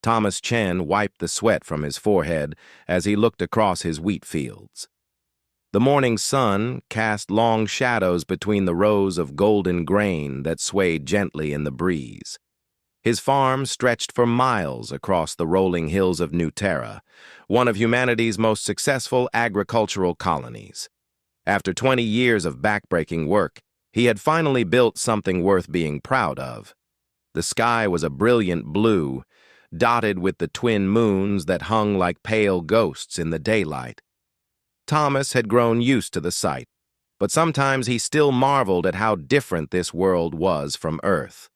Thomas Chen wiped the sweat from his forehead as he looked across his wheat fields. The morning sun cast long shadows between the rows of golden grain that swayed gently in the breeze. His farm stretched for miles across the rolling hills of New Terra, one of humanity's most successful agricultural colonies. After 20 years of backbreaking work, he had finally built something worth being proud of. The sky was a brilliant blue, dotted with the twin moons that hung like pale ghosts in the daylight. Thomas had grown used to the sight, but sometimes he still marveled at how different this world was from Earth.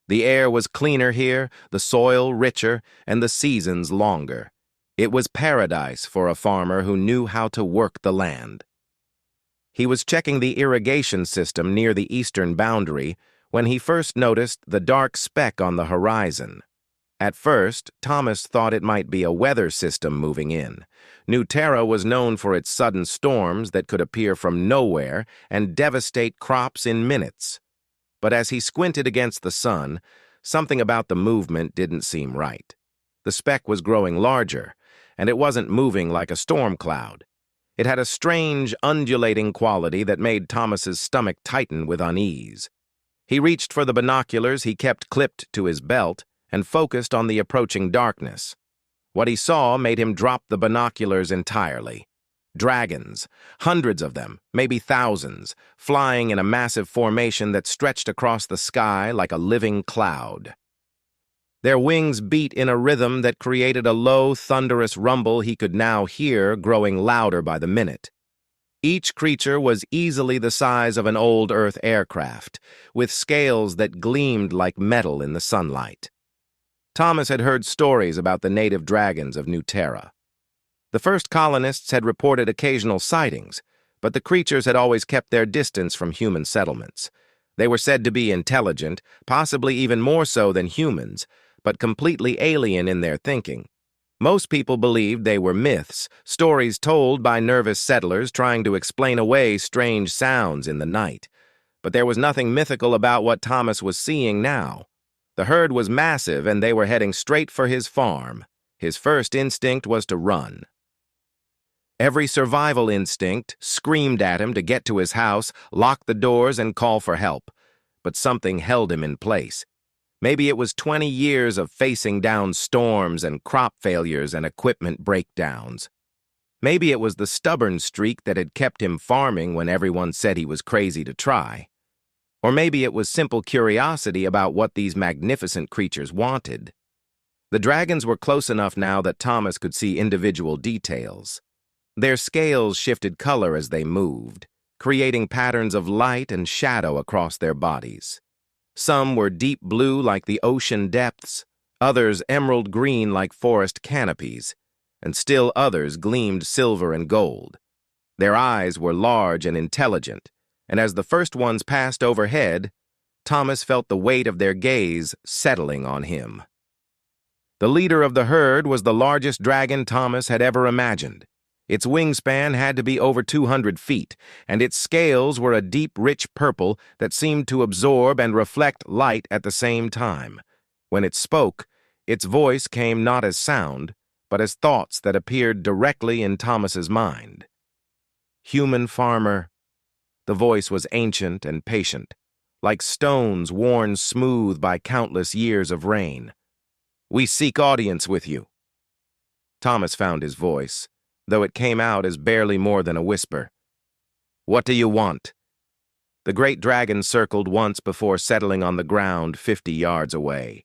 The air was cleaner here, the soil richer, and the seasons longer. It was paradise for a farmer who knew how to work the land. He was checking the irrigation system near the eastern boundary when he first noticed the dark speck on the horizon. At first, Thomas thought it might be a weather system moving in. New Terra was known for its sudden storms that could appear from nowhere and devastate crops in minutes. But as he squinted against the sun, something about the movement didn't seem right. The speck was growing larger, and it wasn't moving like a storm cloud. It had a strange, undulating quality that made Thomas's stomach tighten with unease. He reached for the binoculars he kept clipped to his belt and focused on the approaching darkness. What he saw made him drop the binoculars entirely. Dragons, hundreds of them, maybe thousands, flying in a massive formation that stretched across the sky like a living cloud. Their wings beat in a rhythm that created a low, thunderous rumble he could now hear growing louder by the minute. Each creature was easily the size of an old Earth aircraft, with scales that gleamed like metal in the sunlight. Thomas had heard stories about the native dragons of New Terra. The first colonists had reported occasional sightings, but the creatures had always kept their distance from human settlements. They were said to be intelligent, possibly even more so than humans, but completely alien in their thinking. Most people believed they were myths, stories told by nervous settlers trying to explain away strange sounds in the night. But there was nothing mythical about what Thomas was seeing now. The herd was massive, and they were heading straight for his farm. His first instinct was to run. Every survival instinct screamed at him to get to his house, lock the doors, and call for help. But something held him in place. Maybe it was 20 years of facing down storms and crop failures and equipment breakdowns. Maybe it was the stubborn streak that had kept him farming when everyone said he was crazy to try. Or maybe it was simple curiosity about what these magnificent creatures wanted. The dragons were close enough now that Thomas could see individual details. Their scales shifted color as they moved, creating patterns of light and shadow across their bodies. Some were deep blue like the ocean depths, others emerald green like forest canopies, and still others gleamed silver and gold. Their eyes were large and intelligent, and as the first ones passed overhead, Thomas felt the weight of their gaze settling on him. The leader of the herd was the largest dragon Thomas had ever imagined. Its wingspan had to be over 200 feet, and its scales were a deep, rich purple that seemed to absorb and reflect light at the same time. When it spoke, its voice came not as sound, but as thoughts that appeared directly in Thomas's mind. Human farmer. The voice was ancient and patient, like stones worn smooth by countless years of rain. We seek audience with you. Thomas found his voice, though it came out as barely more than a whisper. What do you want? The great dragon circled once before settling on the ground 50 yards away.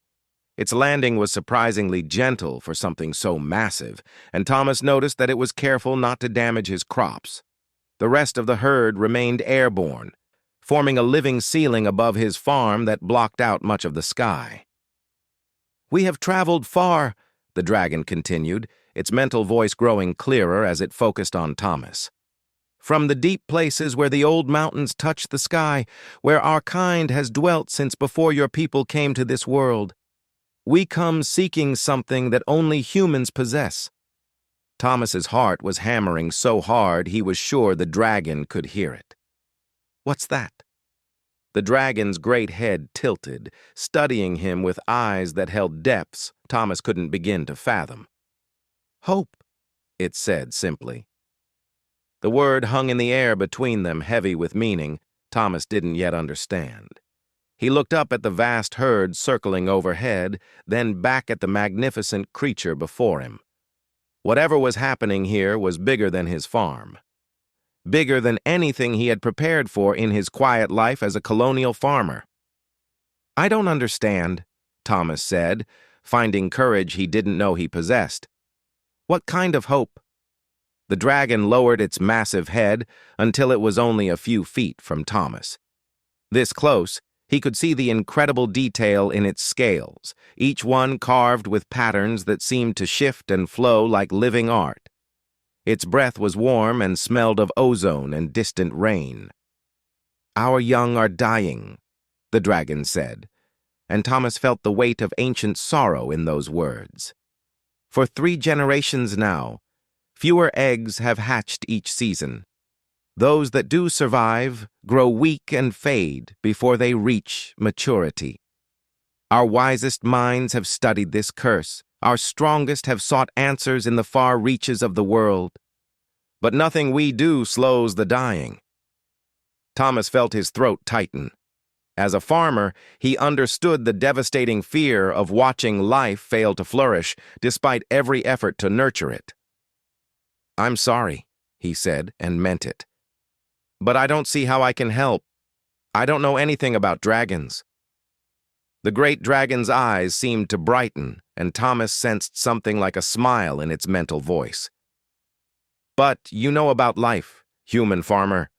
Its landing was surprisingly gentle for something so massive, and Thomas noticed that it was careful not to damage his crops. The rest of the herd remained airborne, forming a living ceiling above his farm that blocked out much of the sky. We have traveled far, the dragon continued, its mental voice growing clearer as it focused on Thomas. From the deep places where the old mountains touch the sky, where our kind has dwelt since before your people came to this world. We come seeking something that only humans possess. Thomas's heart was hammering so hard he was sure the dragon could hear it. What's that? The dragon's great head tilted, studying him with eyes that held depths Thomas couldn't begin to fathom. "Hope," it said simply. The word hung in the air between them, heavy with meaning Thomas didn't yet understand. He looked up at the vast herd circling overhead, then back at the magnificent creature before him. Whatever was happening here was bigger than his farm. Bigger than anything he had prepared for in his quiet life as a colonial farmer. "I don't understand," Thomas said, finding courage he didn't know he possessed. "What kind of hope?" The dragon lowered its massive head until it was only a few feet from Thomas. This close, he could see the incredible detail in its scales, each one carved with patterns that seemed to shift and flow like living art. Its breath was warm and smelled of ozone and distant rain. "Our young are dying," the dragon said, and Thomas felt the weight of ancient sorrow in those words. "For 3 generations now, fewer eggs have hatched each season. Those that do survive grow weak and fade before they reach maturity. Our wisest minds have studied this curse. Our strongest have sought answers in the far reaches of the world. But nothing we do slows the dying." Thomas felt his throat tighten. As a farmer, he understood the devastating fear of watching life fail to flourish despite every effort to nurture it. "I'm sorry," he said, and meant it. "But I don't see how I can help. I don't know anything about dragons." The great dragon's eyes seemed to brighten, and Thomas sensed something like a smile in its mental voice. "But you know about life, human farmer.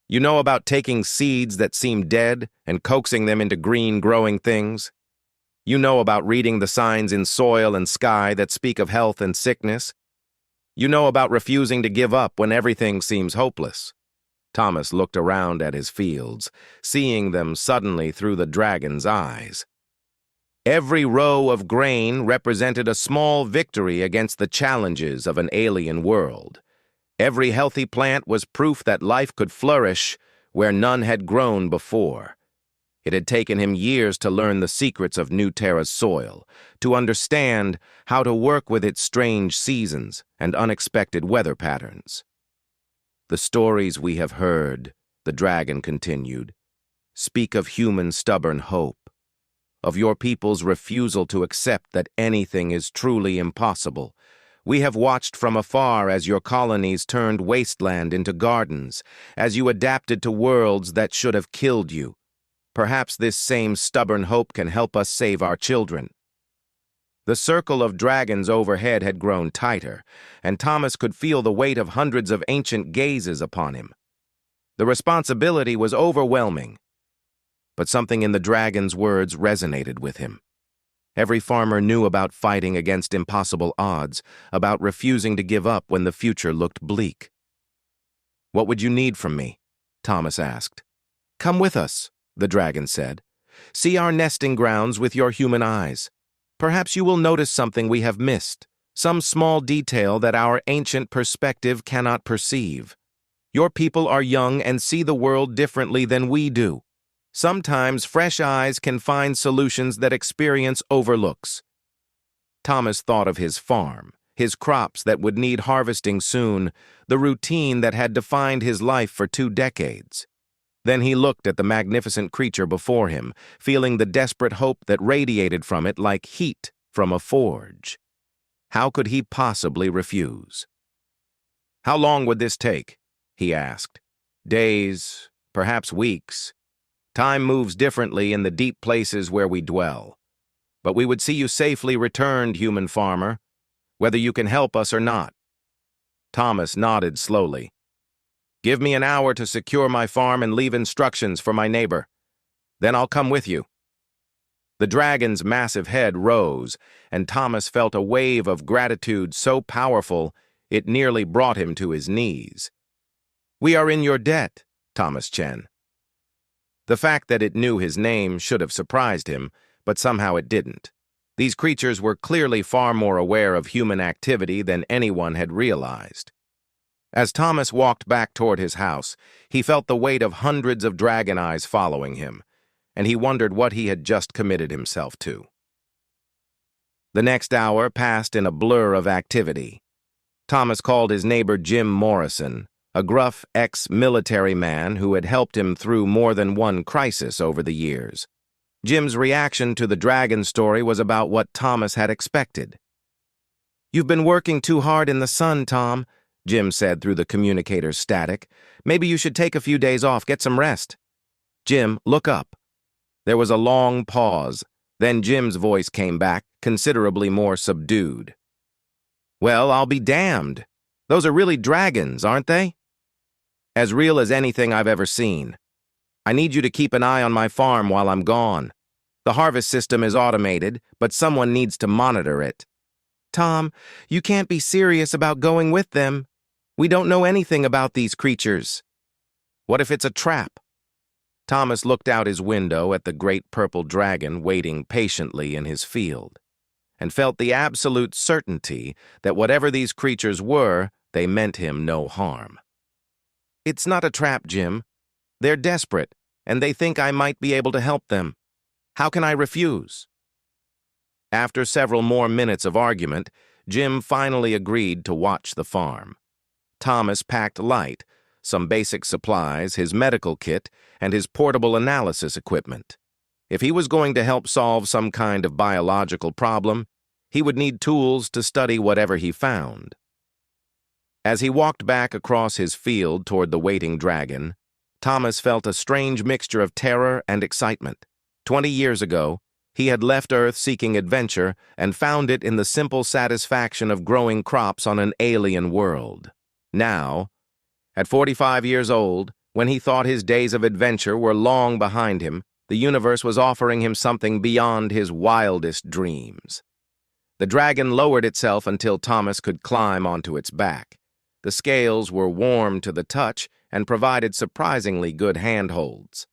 You know about taking seeds that seem dead and coaxing them into green growing things. You know about reading the signs in soil and sky that speak of health and sickness. You know about refusing to give up when everything seems hopeless." Thomas looked around at his fields, seeing them suddenly through the dragon's eyes. Every row of grain represented a small victory against the challenges of an alien world. Every healthy plant was proof that life could flourish where none had grown before. It had taken him years to learn the secrets of New Terra's soil, to understand how to work with its strange seasons and unexpected weather patterns. "The stories we have heard," the dragon continued, "speak of human stubborn hope, of your people's refusal to accept that anything is truly impossible. We have watched from afar as your colonies turned wasteland into gardens, as you adapted to worlds that should have killed you. Perhaps this same stubborn hope can help us save our children." The circle of dragons overhead had grown tighter, and Thomas could feel the weight of hundreds of ancient gazes upon him. The responsibility was overwhelming, but something in the dragon's words resonated with him. Every farmer knew about fighting against impossible odds, about refusing to give up when the future looked bleak. "What would you need from me?" Thomas asked. "Come with us," the dragon said. "See our nesting grounds with your human eyes. Perhaps you will notice something we have missed, some small detail that our ancient perspective cannot perceive. Your people are young and see the world differently than we do. Sometimes fresh eyes can find solutions that experience overlooks." Thomas thought of his farm, his crops that would need harvesting soon, the routine that had defined his life for 2 decades. Then he looked at the magnificent creature before him, feeling the desperate hope that radiated from it like heat from a forge. How could he possibly refuse? "How long would this take?" he asked. "Days, perhaps weeks. Time moves differently in the deep places where we dwell. But we would see you safely returned, human farmer, whether you can help us or not." Thomas nodded slowly. "Give me an hour to secure my farm and leave instructions for my neighbor. Then I'll come with you." The dragon's massive head rose, and Thomas felt a wave of gratitude so powerful it nearly brought him to his knees. "We are in your debt, Thomas Chen." The fact that it knew his name should have surprised him, but somehow it didn't. These creatures were clearly far more aware of human activity than anyone had realized. As Thomas walked back toward his house, he felt the weight of hundreds of dragon eyes following him, and he wondered what he had just committed himself to. The next hour passed in a blur of activity. Thomas called his neighbor Jim Morrison, a gruff ex-military man who had helped him through more than one crisis over the years. Jim's reaction to the dragon story was about what Thomas had expected. "You've been working too hard in the sun, Tom," Jim said through the communicator's static. "Maybe you should take a few days off, get some rest." "Jim, look up." There was a long pause. Then Jim's voice came back, considerably more subdued. "Well, I'll be damned. Those are really dragons, aren't they?" "As real as anything I've ever seen. I need you to keep an eye on my farm while I'm gone. The harvest system is automated, but someone needs to monitor it." "Tom, you can't be serious about going with them. We don't know anything about these creatures." "What if it's a trap?" Thomas looked out his window at the great purple dragon waiting patiently in his field, and felt the absolute certainty that whatever these creatures were, they meant him no harm. "It's not a trap, Jim. They're desperate, and they think I might be able to help them. How can I refuse?" After several more minutes of argument, Jim finally agreed to watch the farm. Thomas packed light, some basic supplies, his medical kit, and his portable analysis equipment. If he was going to help solve some kind of biological problem, he would need tools to study whatever he found. As he walked back across his field toward the waiting dragon, Thomas felt a strange mixture of terror and excitement. 20 years ago, he had left Earth seeking adventure and found it in the simple satisfaction of growing crops on an alien world. Now, at 45 years old, when he thought his days of adventure were long behind him, the universe was offering him something beyond his wildest dreams. The dragon lowered itself until Thomas could climb onto its back. The scales were warm to the touch and provided surprisingly good handholds.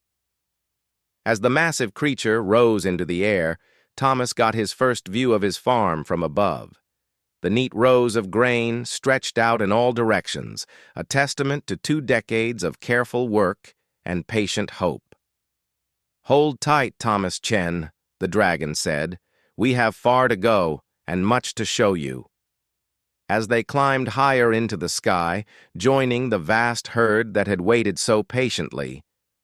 As the massive creature rose into the air, Thomas got his first view of his farm from above. The neat rows of grain stretched out in all directions, a testament to 2 decades of careful work and patient hope. "Hold tight, Thomas Chen," the dragon said. "We have far to go and much to show you." As they climbed higher into the sky, joining the vast herd that had waited so patiently,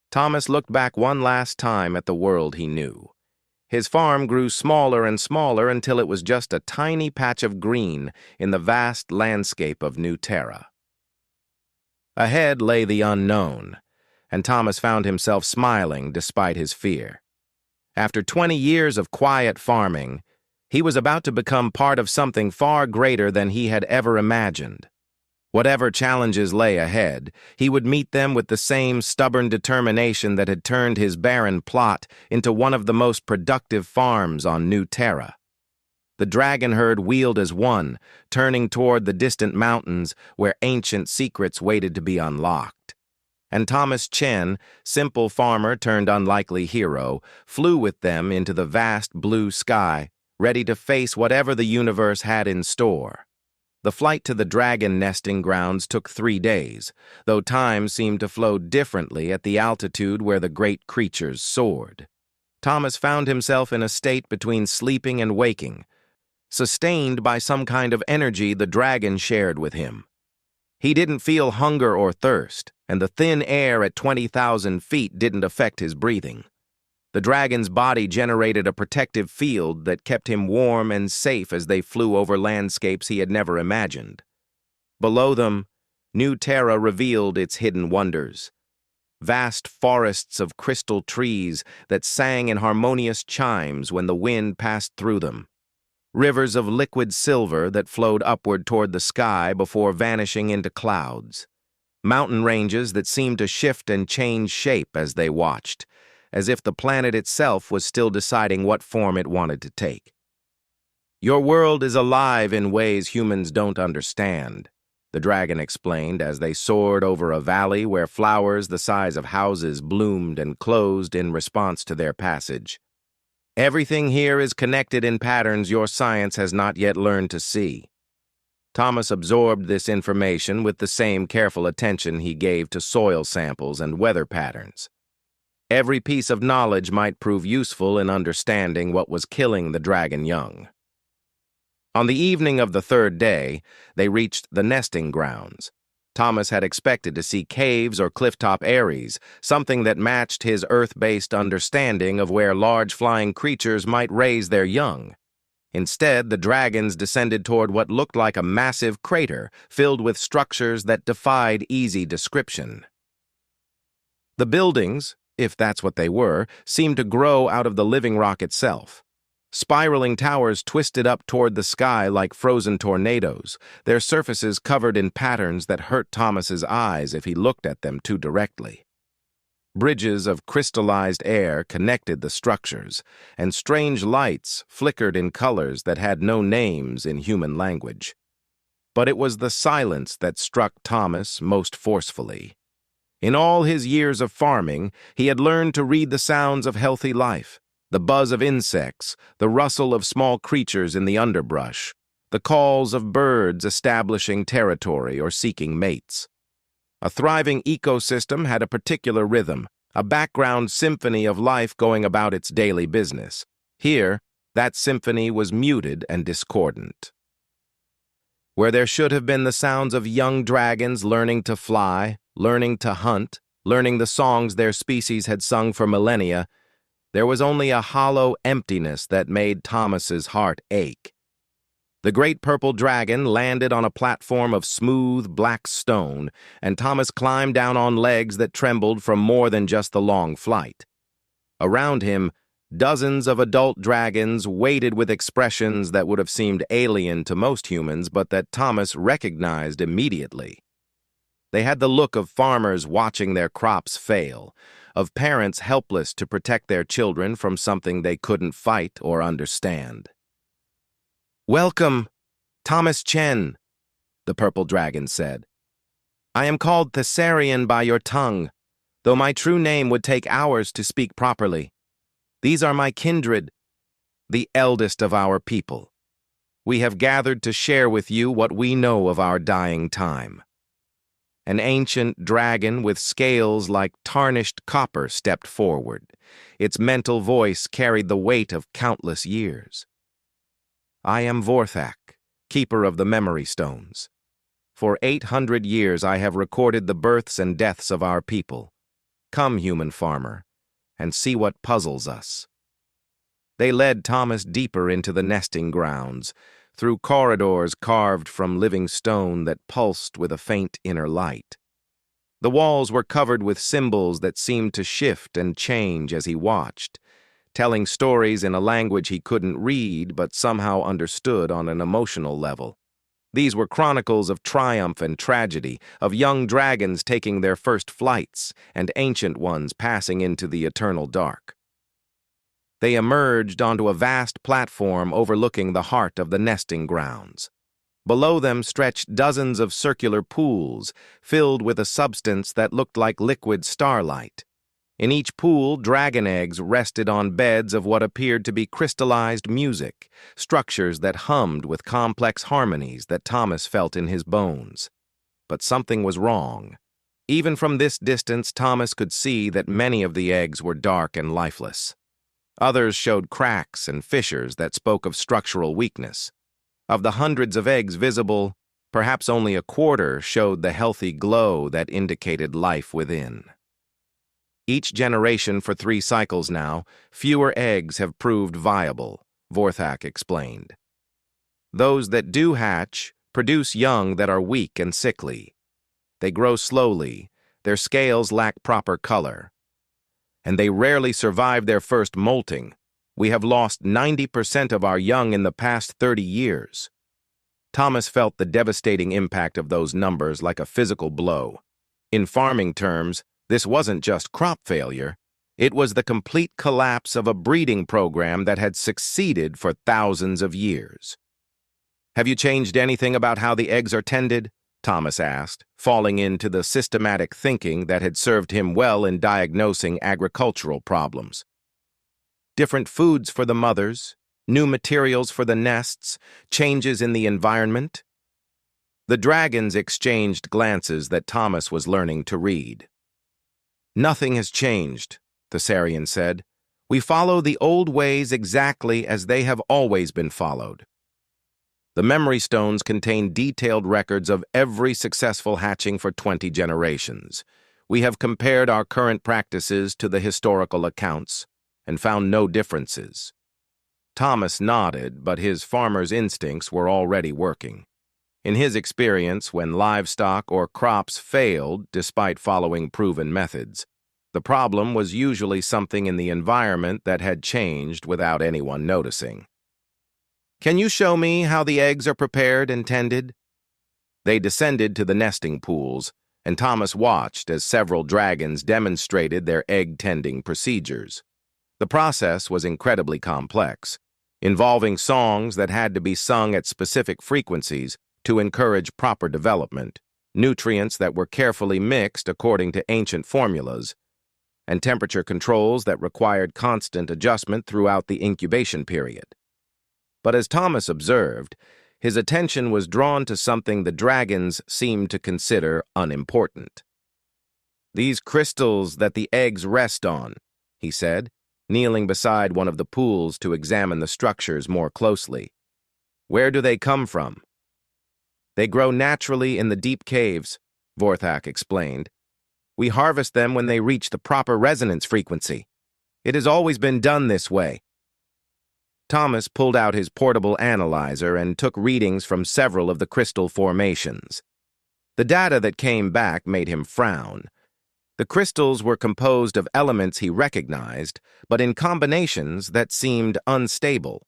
Thomas looked back one last time at the world he knew. His farm grew smaller and smaller until it was just a tiny patch of green in the vast landscape of New Terra. Ahead lay the unknown, and Thomas found himself smiling despite his fear. After 20 years of quiet farming, he was about to become part of something far greater than he had ever imagined. Whatever challenges lay ahead, he would meet them with the same stubborn determination that had turned his barren plot into one of the most productive farms on New Terra. The dragon herd wheeled as one, turning toward the distant mountains where ancient secrets waited to be unlocked. And Thomas Chen, simple farmer turned unlikely hero, flew with them into the vast blue sky, ready to face whatever the universe had in store. The flight to the dragon nesting grounds took 3 days, though time seemed to flow differently at the altitude where the great creatures soared. Thomas found himself in a state between sleeping and waking, sustained by some kind of energy the dragon shared with him. He didn't feel hunger or thirst, and the thin air at 20,000 feet didn't affect his breathing. The dragon's body generated a protective field that kept him warm and safe as they flew over landscapes he had never imagined. Below them, New Terra revealed its hidden wonders. Vast forests of crystal trees that sang in harmonious chimes when the wind passed through them. Rivers of liquid silver that flowed upward toward the sky before vanishing into clouds. Mountain ranges that seemed to shift and change shape as they watched, as if the planet itself was still deciding what form it wanted to take. "Your world is alive in ways humans don't understand," the dragon explained as they soared over a valley where flowers the size of houses bloomed and closed in response to their passage. "Everything here is connected in patterns your science has not yet learned to see." Thomas absorbed this information with the same careful attention he gave to soil samples and weather patterns. Every piece of knowledge might prove useful in understanding what was killing the dragon young. On the evening of the third day, they reached the nesting grounds. Thomas had expected to see caves or clifftop eyries, something that matched his Earth-based understanding of where large flying creatures might raise their young. Instead, the dragons descended toward what looked like a massive crater filled with structures that defied easy description. The buildings, if that's what they were, seemed to grow out of the living rock itself. Spiraling towers twisted up toward the sky like frozen tornadoes, their surfaces covered in patterns that hurt Thomas's eyes if he looked at them too directly. Bridges of crystallized air connected the structures, and strange lights flickered in colors that had no names in human language. But it was the silence that struck Thomas most forcefully. In all his years of farming, he had learned to read the sounds of healthy life, the buzz of insects, the rustle of small creatures in the underbrush, the calls of birds establishing territory or seeking mates. A thriving ecosystem had a particular rhythm, a background symphony of life going about its daily business. Here, that symphony was muted and discordant. Where there should have been the sounds of young dragons learning to fly, learning to hunt, learning the songs their species had sung for millennia, there was only a hollow emptiness that made Thomas's heart ache. The great purple dragon landed on a platform of smooth, black stone, and Thomas climbed down on legs that trembled from more than just the long flight. Around him, dozens of adult dragons waited with expressions that would have seemed alien to most humans, but that Thomas recognized immediately. They had the look of farmers watching their crops fail, of parents helpless to protect their children from something they couldn't fight or understand. "Welcome, Thomas Chen," the purple dragon said. "I am called Thessarian by your tongue, though my true name would take hours to speak properly. These are my kindred, the eldest of our people. We have gathered to share with you what we know of our dying time." An ancient dragon with scales like tarnished copper stepped forward. Its mental voice carried the weight of countless years. "I am Vorthak, keeper of the memory stones. For 800 years I have recorded the births and deaths of our people. Come, human farmer, and see what puzzles us." They led Thomas deeper into the nesting grounds, through corridors carved from living stone that pulsed with a faint inner light. The walls were covered with symbols that seemed to shift and change as he watched, telling stories in a language he couldn't read but somehow understood on an emotional level. These were chronicles of triumph and tragedy, of young dragons taking their first flights and ancient ones passing into the eternal dark. They emerged onto a vast platform overlooking the heart of the nesting grounds. Below them stretched dozens of circular pools, filled with a substance that looked like liquid starlight. In each pool, dragon eggs rested on beds of what appeared to be crystallized music, structures that hummed with complex harmonies that Thomas felt in his bones. But something was wrong. Even from this distance, Thomas could see that many of the eggs were dark and lifeless. Others showed cracks and fissures that spoke of structural weakness. Of the hundreds of eggs visible, perhaps only a quarter showed the healthy glow that indicated life within. Each generation for 3 cycles now, fewer eggs have proved viable, Vorthak explained. Those that do hatch produce young that are weak and sickly. They grow slowly, their scales lack proper color, and they rarely survive their first molting. We have lost 90% of our young in the past 30 years. Thomas felt the devastating impact of those numbers like a physical blow. In farming terms, this wasn't just crop failure. It was the complete collapse of a breeding program that had succeeded for thousands of years. "Have you changed anything about how the eggs are tended?" Thomas asked, falling into the systematic thinking that had served him well in diagnosing agricultural problems. "Different foods for the mothers, new materials for the nests, changes in the environment." The dragons exchanged glances that Thomas was learning to read. "Nothing has changed," the Sarian said. "We follow the old ways exactly as they have always been followed." The memory stones contain detailed records of every successful hatching for 20 generations. We have compared our current practices to the historical accounts and found no differences. Thomas nodded, but his farmer's instincts were already working. In his experience, when livestock or crops failed despite following proven methods, the problem was usually something in the environment that had changed without anyone noticing. "Can you show me how the eggs are prepared and tended?" They descended to the nesting pools, and Thomas watched as several dragons demonstrated their egg-tending procedures. The process was incredibly complex, involving songs that had to be sung at specific frequencies to encourage proper development, nutrients that were carefully mixed according to ancient formulas, and temperature controls that required constant adjustment throughout the incubation period. But as Thomas observed, his attention was drawn to something the dragons seemed to consider unimportant. "These crystals that the eggs rest on," he said, kneeling beside one of the pools to examine the structures more closely. "Where do they come from?" "They grow naturally in the deep caves," Vorthak explained. "We harvest them when they reach the proper resonance frequency. It has always been done this way." Thomas pulled out his portable analyzer and took readings from several of the crystal formations. The data that came back made him frown. The crystals were composed of elements he recognized, but in combinations that seemed unstable.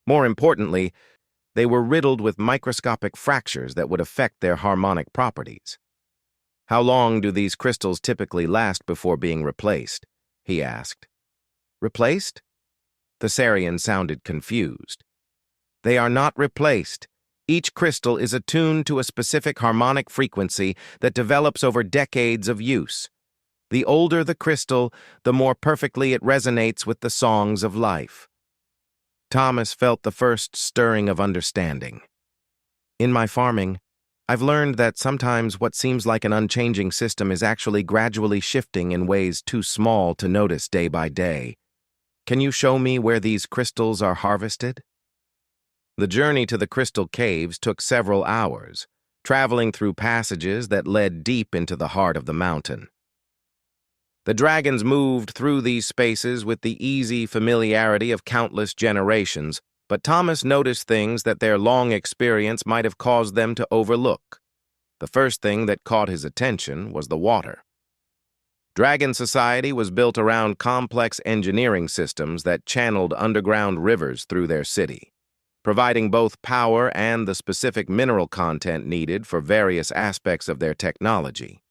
More importantly, they were riddled with microscopic fractures that would affect their harmonic properties. "How long do these crystals typically last before being replaced?" he asked. "Replaced?" The Sarian sounded confused. "They are not replaced. Each crystal is attuned to a specific harmonic frequency that develops over decades of use. The older the crystal, the more perfectly it resonates with the songs of life." Thomas felt the first stirring of understanding. "In my farming, I've learned that sometimes what seems like an unchanging system is actually gradually shifting in ways too small to notice day by day. Can you show me where these crystals are harvested?" The journey to the crystal caves took several hours, traveling through passages that led deep into the heart of the mountain. The dragons moved through these spaces with the easy familiarity of countless generations, but Thomas noticed things that their long experience might have caused them to overlook. The first thing that caught his attention was the water. Dragon society was built around complex engineering systems that channeled underground rivers through their city, providing both power and the specific mineral content needed for various aspects of their technology.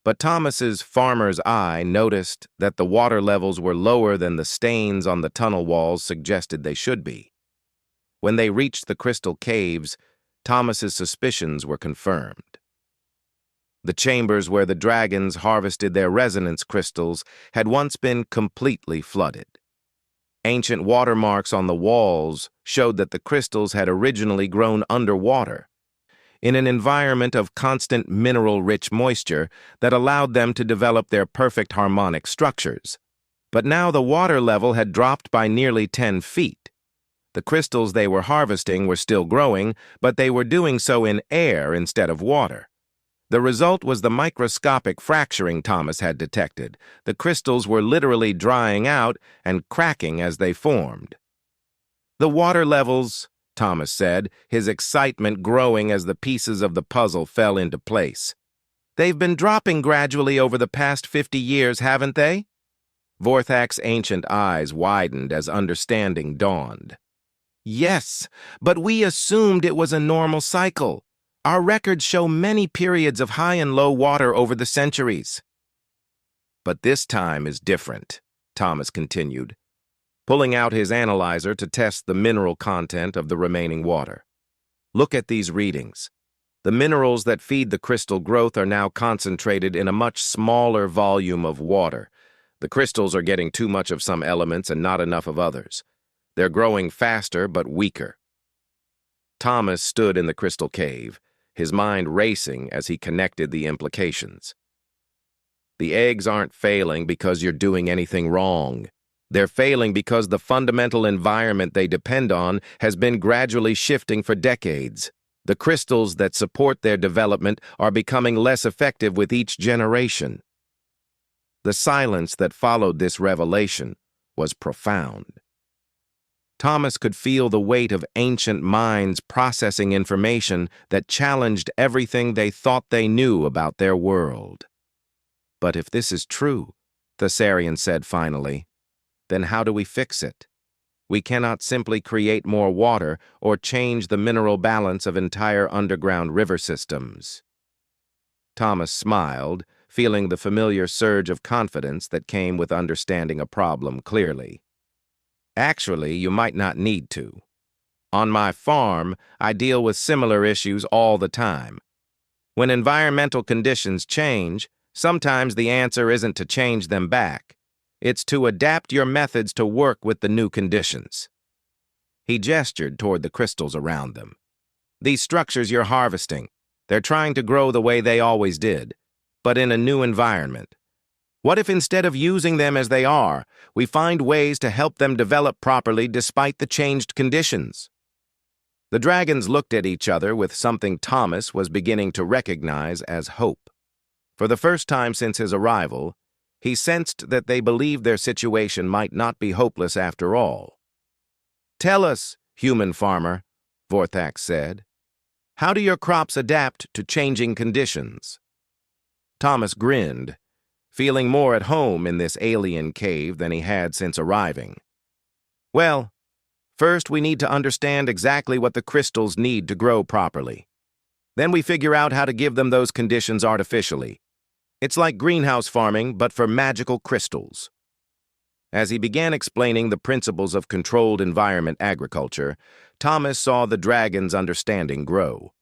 But Thomas's farmer's eye noticed that the water levels were lower than the stains on the tunnel walls suggested they should be. When they reached the crystal caves, Thomas's suspicions were confirmed. The chambers where the dragons harvested their resonance crystals had once been completely flooded. Ancient watermarks on the walls showed that the crystals had originally grown underwater, in an environment of constant mineral-rich moisture that allowed them to develop their perfect harmonic structures. But now the water level had dropped by nearly 10 feet. The crystals they were harvesting were still growing, but they were doing so in air instead of water. The result was the microscopic fracturing Thomas had detected. The crystals were literally drying out and cracking as they formed. "The water levels," Thomas said, his excitement growing as the pieces of the puzzle fell into place. "They've been dropping gradually over the past 50 years, haven't they?" Vorthak's ancient eyes widened as understanding dawned. "Yes, but we assumed it was a normal cycle. Our records show many periods of high and low water over the centuries." "But this time is different," Thomas continued, pulling out his analyzer to test the mineral content of the remaining water. "Look at these readings. The minerals that feed the crystal growth are now concentrated in a much smaller volume of water. The crystals are getting too much of some elements and not enough of others. They're growing faster but weaker." Thomas stood in the crystal cave, his mind racing as he connected the implications. The eggs aren't failing because you're doing anything wrong. They're failing because the fundamental environment they depend on has been gradually shifting for decades. The crystals that support their development are becoming less effective with each generation. The silence that followed this revelation was profound. Thomas could feel the weight of ancient minds processing information that challenged everything they thought they knew about their world. But if this is true, Thessarian said finally, then how do we fix it? We cannot simply create more water or change the mineral balance of entire underground river systems. Thomas smiled, feeling the familiar surge of confidence that came with understanding a problem clearly. Actually, you might not need to. On my farm, I deal with similar issues all the time. When environmental conditions change, sometimes the answer isn't to change them back. It's to adapt your methods to work with the new conditions. He gestured toward the crystals around them. These structures you're harvesting, they're trying to grow the way they always did, but in a new environment. What if instead of using them as they are, we find ways to help them develop properly despite the changed conditions? The dragons looked at each other with something Thomas was beginning to recognize as hope. For the first time since his arrival, he sensed that they believed their situation might not be hopeless after all. "Tell us, human farmer," Vorthax said, "how do your crops adapt to changing conditions?" Thomas grinned, feeling more at home in this alien cave than he had since arriving. "Well, first we need to understand exactly what the crystals need to grow properly. Then we figure out how to give them those conditions artificially. It's like greenhouse farming, but for magical crystals." As he began explaining the principles of controlled environment agriculture, Thomas saw the dragons' understanding grow.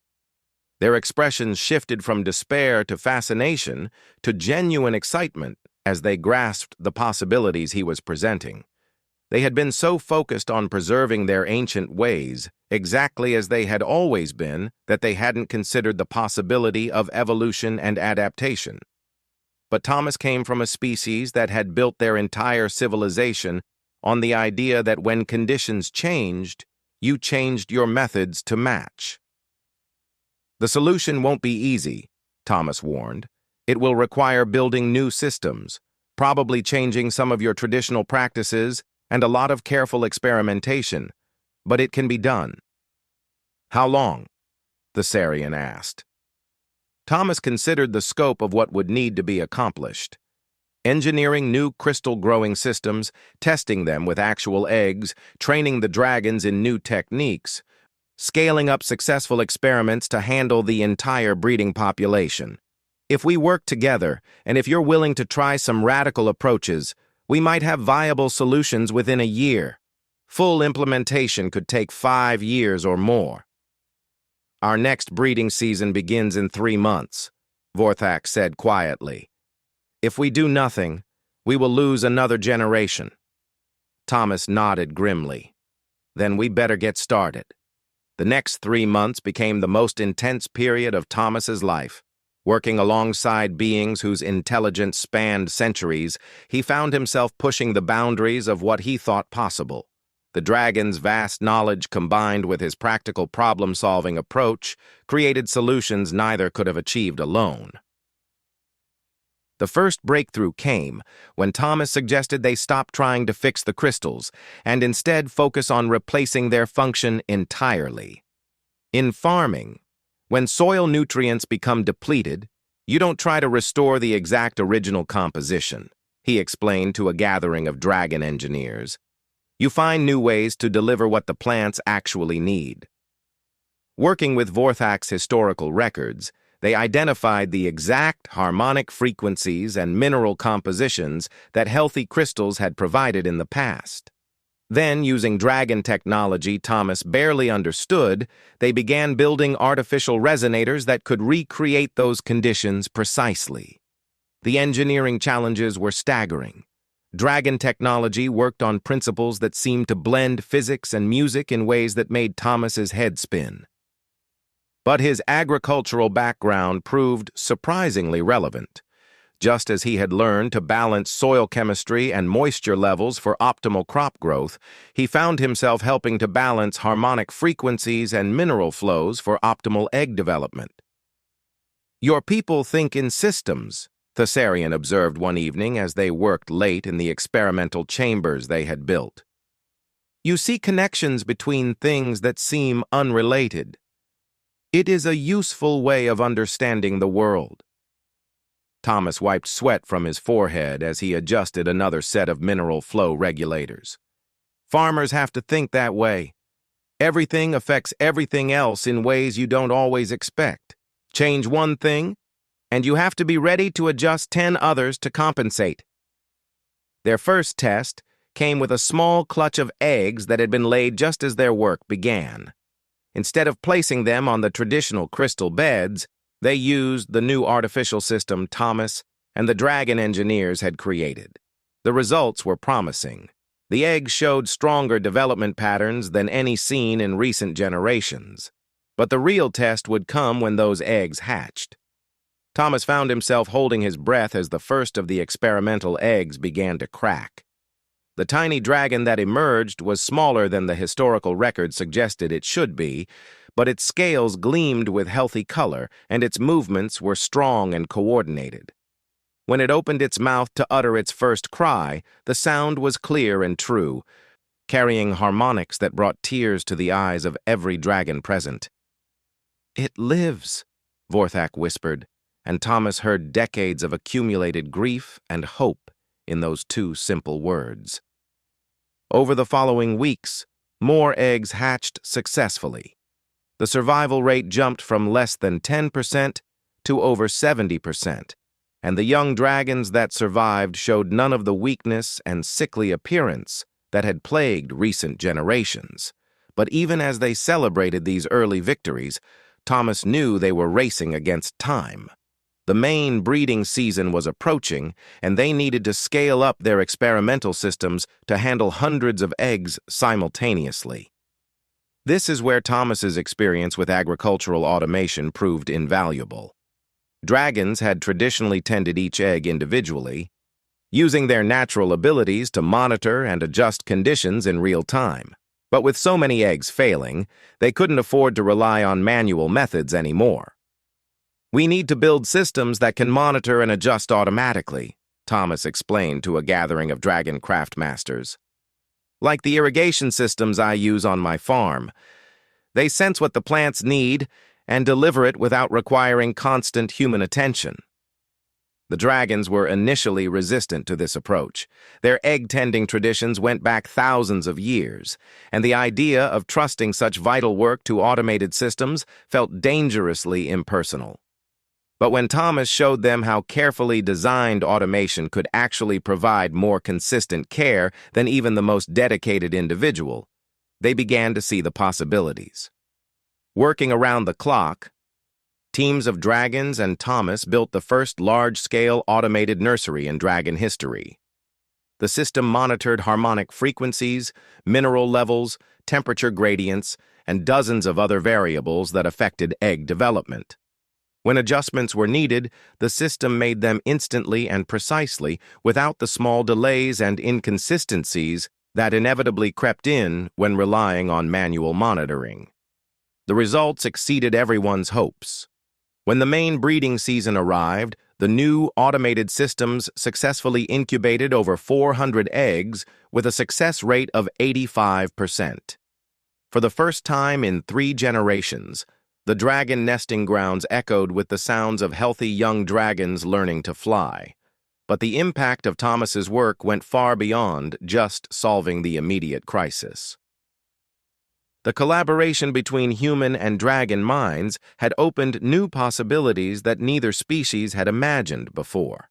Their expressions shifted from despair to fascination to genuine excitement as they grasped the possibilities he was presenting. They had been so focused on preserving their ancient ways, exactly as they had always been, that they hadn't considered the possibility of evolution and adaptation. But Thomas came from a species that had built their entire civilization on the idea that when conditions changed, you changed your methods to match. The solution won't be easy, Thomas warned. It will require building new systems, probably changing some of your traditional practices and a lot of careful experimentation, but it can be done. "How long?" Thessarian asked. Thomas considered the scope of what would need to be accomplished. Engineering new crystal-growing systems, testing them with actual eggs, training the dragons in new techniques, scaling up successful experiments to handle the entire breeding population. If we work together, and if you're willing to try some radical approaches, we might have viable solutions within a year. Full implementation could take 5 years or more. "Our next breeding season begins in 3 months, Vorthax said quietly. "If we do nothing, we will lose another generation." Thomas nodded grimly. "Then we better get started." The next 3 months became the most intense period of Thomas's life. Working alongside beings whose intelligence spanned centuries, he found himself pushing the boundaries of what he thought possible. The dragon's vast knowledge combined with his practical problem-solving approach created solutions neither could have achieved alone. The first breakthrough came when Thomas suggested they stop trying to fix the crystals and instead focus on replacing their function entirely. In farming, when soil nutrients become depleted, you don't try to restore the exact original composition, he explained to a gathering of dragon engineers. You find new ways to deliver what the plants actually need. Working with Vorthax's historical records, they identified the exact harmonic frequencies and mineral compositions that healthy crystals had provided in the past. Then, using dragon technology Thomas barely understood, they began building artificial resonators that could recreate those conditions precisely. The engineering challenges were staggering. Dragon technology worked on principles that seemed to blend physics and music in ways that made Thomas's head spin. But his agricultural background proved surprisingly relevant. Just as he had learned to balance soil chemistry and moisture levels for optimal crop growth, he found himself helping to balance harmonic frequencies and mineral flows for optimal egg development. "Your people think in systems," Thessarian observed one evening as they worked late in the experimental chambers they had built. "You see connections between things that seem unrelated. It is a useful way of understanding the world." Thomas wiped sweat from his forehead as he adjusted another set of mineral flow regulators. "Farmers have to think that way. Everything affects everything else in ways you don't always expect. Change one thing, and you have to be ready to adjust 10 others to compensate." Their first test came with a small clutch of eggs that had been laid just as their work began. Instead of placing them on the traditional crystal beds, they used the new artificial system Thomas and the Dragon engineers had created. The results were promising. The eggs showed stronger development patterns than any seen in recent generations. But the real test would come when those eggs hatched. Thomas found himself holding his breath as the first of the experimental eggs began to crack. The tiny dragon that emerged was smaller than the historical record suggested it should be, but its scales gleamed with healthy color, and its movements were strong and coordinated. When it opened its mouth to utter its first cry, the sound was clear and true, carrying harmonics that brought tears to the eyes of every dragon present. "It lives," Vorthak whispered, and Thomas heard decades of accumulated grief and hope in those two simple words. Over the following weeks, more eggs hatched successfully. The survival rate jumped from less than 10% to over 70%, and the young dragons that survived showed none of the weakness and sickly appearance that had plagued recent generations. But even as they celebrated these early victories, Thomas knew they were racing against time. The main breeding season was approaching, and they needed to scale up their experimental systems to handle hundreds of eggs simultaneously. This is where Thomas's experience with agricultural automation proved invaluable. Dragons had traditionally tended each egg individually, using their natural abilities to monitor and adjust conditions in real time. But with so many eggs failing, they couldn't afford to rely on manual methods anymore. "We need to build systems that can monitor and adjust automatically," Thomas explained to a gathering of dragon craft masters. "Like the irrigation systems I use on my farm. They sense what the plants need and deliver it without requiring constant human attention." The dragons were initially resistant to this approach. Their egg-tending traditions went back thousands of years, and the idea of trusting such vital work to automated systems felt dangerously impersonal. But when Thomas showed them how carefully designed automation could actually provide more consistent care than even the most dedicated individual, they began to see the possibilities. Working around the clock, teams of dragons and Thomas built the first large-scale automated nursery in dragon history. The system monitored harmonic frequencies, mineral levels, temperature gradients, and dozens of other variables that affected egg development. When adjustments were needed, the system made them instantly and precisely, without the small delays and inconsistencies that inevitably crept in when relying on manual monitoring. The results exceeded everyone's hopes. When the main breeding season arrived, the new automated systems successfully incubated over 400 eggs with a success rate of 85%. For the first time in 3 generations, the dragon nesting grounds echoed with the sounds of healthy young dragons learning to fly. But the impact of Thomas's work went far beyond just solving the immediate crisis. The collaboration between human and dragon minds had opened new possibilities that neither species had imagined before.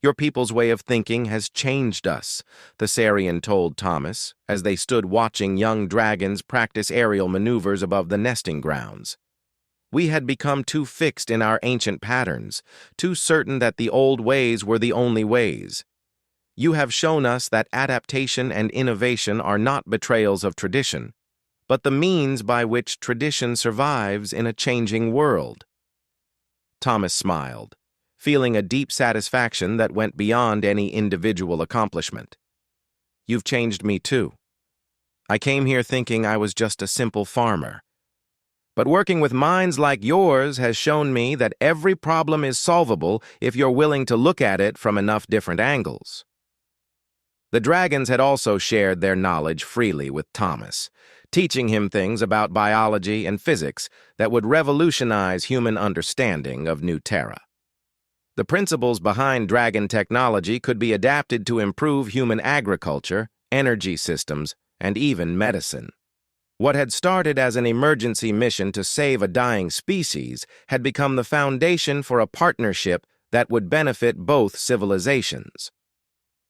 "Your people's way of thinking has changed us," Thessarian told Thomas as they stood watching young dragons practice aerial maneuvers above the nesting grounds. "We had become too fixed in our ancient patterns, too certain that the old ways were the only ways. You have shown us that adaptation and innovation are not betrayals of tradition, but the means by which tradition survives in a changing world. Thomas smiled, feeling a deep satisfaction that went beyond any individual accomplishment. You've changed me too. I came here thinking I was just a simple farmer. But working with minds like yours has shown me that every problem is solvable if you're willing to look at it from enough different angles. The dragons had also shared their knowledge freely with Thomas, teaching him things about biology and physics that would revolutionize human understanding of New Terra. The principles behind dragon technology could be adapted to improve human agriculture, energy systems, and even medicine. What had started as an emergency mission to save a dying species had become the foundation for a partnership that would benefit both civilizations.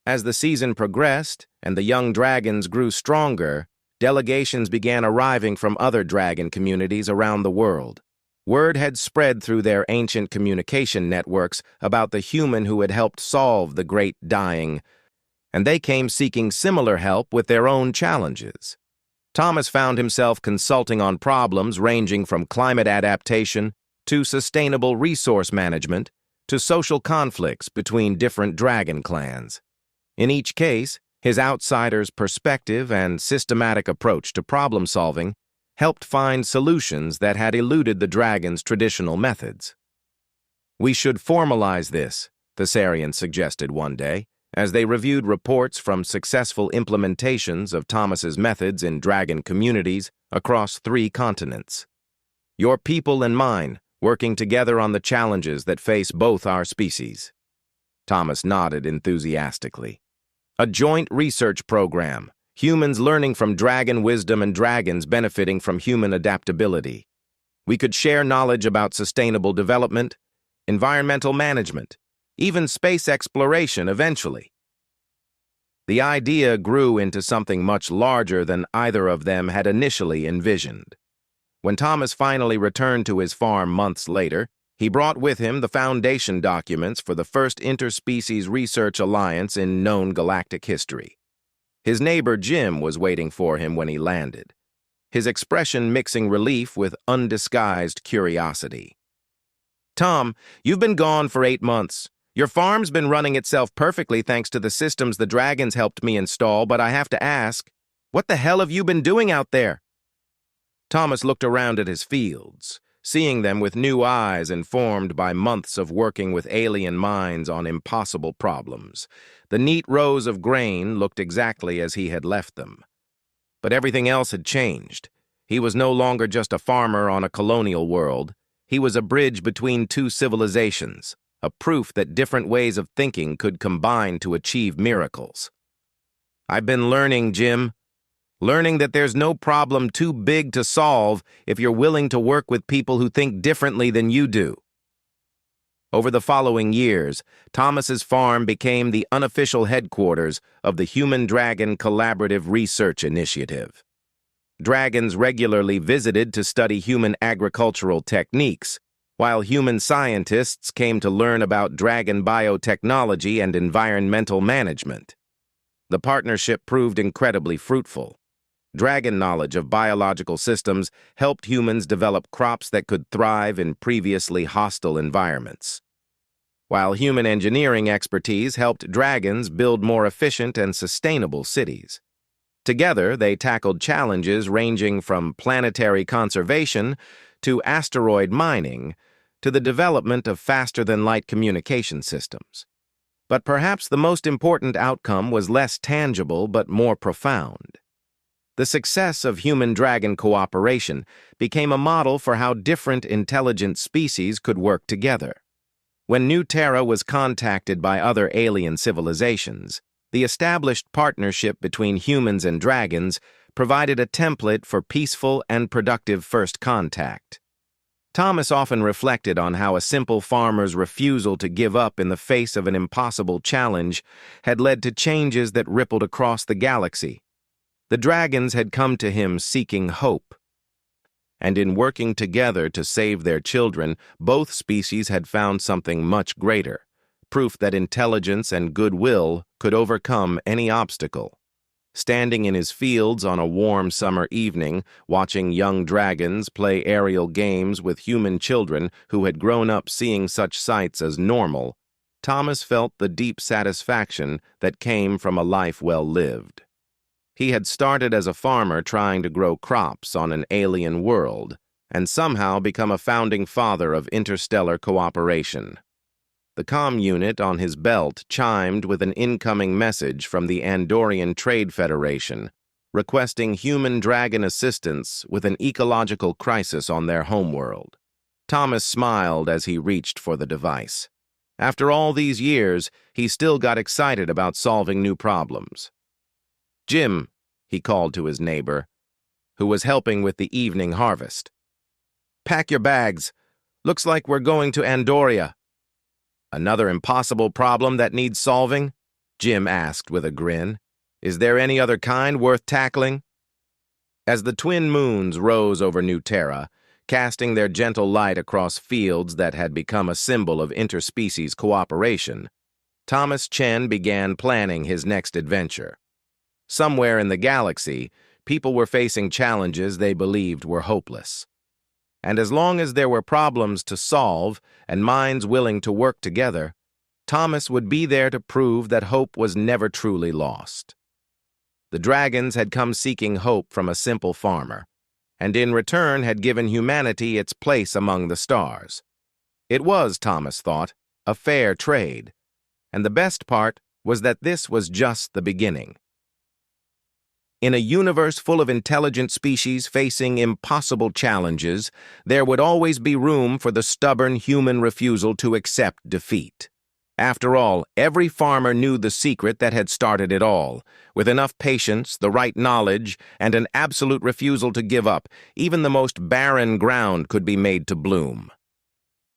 As the season progressed and the young dragons grew stronger, delegations began arriving from other dragon communities around the world. Word had spread through their ancient communication networks about the human who had helped solve the great dying, and they came seeking similar help with their own challenges. Thomas found himself consulting on problems ranging from climate adaptation to sustainable resource management to social conflicts between different dragon clans. In each case, his outsider's perspective and systematic approach to problem-solving helped find solutions that had eluded the dragon's traditional methods. "We should formalize this," Thessarian suggested one day, as they reviewed reports from successful implementations of Thomas's methods in dragon communities across 3 continents. "Your people and mine, working together on the challenges that face both our species." Thomas nodded enthusiastically. "A joint research program, humans learning from dragon wisdom and dragons benefiting from human adaptability. We could share knowledge about sustainable development, environmental management, even space exploration eventually." The idea grew into something much larger than either of them had initially envisioned. When Thomas finally returned to his farm months later, he brought with him the foundation documents for the first interspecies research alliance in known galactic history. His neighbor Jim was waiting for him when he landed, his expression mixing relief with undisguised curiosity. "Tom, you've been gone for 8 months. Your farm's been running itself perfectly thanks to the systems the dragons helped me install, but I have to ask, what the hell have you been doing out there?" Thomas looked around at his fields, seeing them with new eyes informed by months of working with alien minds on impossible problems. The neat rows of grain looked exactly as he had left them. But everything else had changed. He was no longer just a farmer on a colonial world. He was a bridge between 2 civilizations, a proof that different ways of thinking could combine to achieve miracles. "I've been learning, Jim. Learning that there's no problem too big to solve if you're willing to work with people who think differently than you do." Over the following years, Thomas's farm became the unofficial headquarters of the Human Dragon Collaborative Research Initiative. Dragons regularly visited to study human agricultural techniques, while human scientists came to learn about dragon biotechnology and environmental management. The partnership proved incredibly fruitful. Dragon knowledge of biological systems helped humans develop crops that could thrive in previously hostile environments, while human engineering expertise helped dragons build more efficient and sustainable cities. Together, they tackled challenges ranging from planetary conservation to asteroid mining to the development of faster-than-light communication systems. But perhaps the most important outcome was less tangible but more profound. The success of human-dragon cooperation became a model for how different intelligent species could work together. When New Terra was contacted by other alien civilizations, the established partnership between humans and dragons provided a template for peaceful and productive first contact. Thomas often reflected on how a simple farmer's refusal to give up in the face of an impossible challenge had led to changes that rippled across the galaxy. The dragons had come to him seeking hope, and in working together to save their children, both species had found something much greater, proof that intelligence and goodwill could overcome any obstacle. standing in his fields on a warm summer evening, watching young dragons play aerial games with human children who had grown up seeing such sights as normal, Thomas felt the deep satisfaction that came from a life well lived. He had started as a farmer trying to grow crops on an alien world, and somehow become a founding father of interstellar cooperation. The comm unit on his belt chimed with an incoming message from the Andorian Trade Federation, requesting human dragon assistance with an ecological crisis on their homeworld. Thomas smiled as he reached for the device. After all these years, he still got excited about solving new problems. "Jim," he called to his neighbor, who was helping with the evening harvest. "Pack your bags. Looks like we're going to Andoria." "Another impossible problem that needs solving?" Jim asked with a grin. "Is there any other kind worth tackling?" As the twin moons rose over New Terra, casting their gentle light across fields that had become a symbol of interspecies cooperation, Thomas Chen began planning his next adventure. Somewhere in the galaxy, people were facing challenges they believed were hopeless. And as long as there were problems to solve and minds willing to work together, Thomas would be there to prove that hope was never truly lost. The dragons had come seeking hope from a simple farmer, and in return had given humanity its place among the stars. It was, Thomas thought, a fair trade, and the best part was that this was just the beginning. In a universe full of intelligent species facing impossible challenges, there would always be room for the stubborn human refusal to accept defeat. After all, every farmer knew the secret that had started it all. With enough patience, the right knowledge, and an absolute refusal to give up, even the most barren ground could be made to bloom.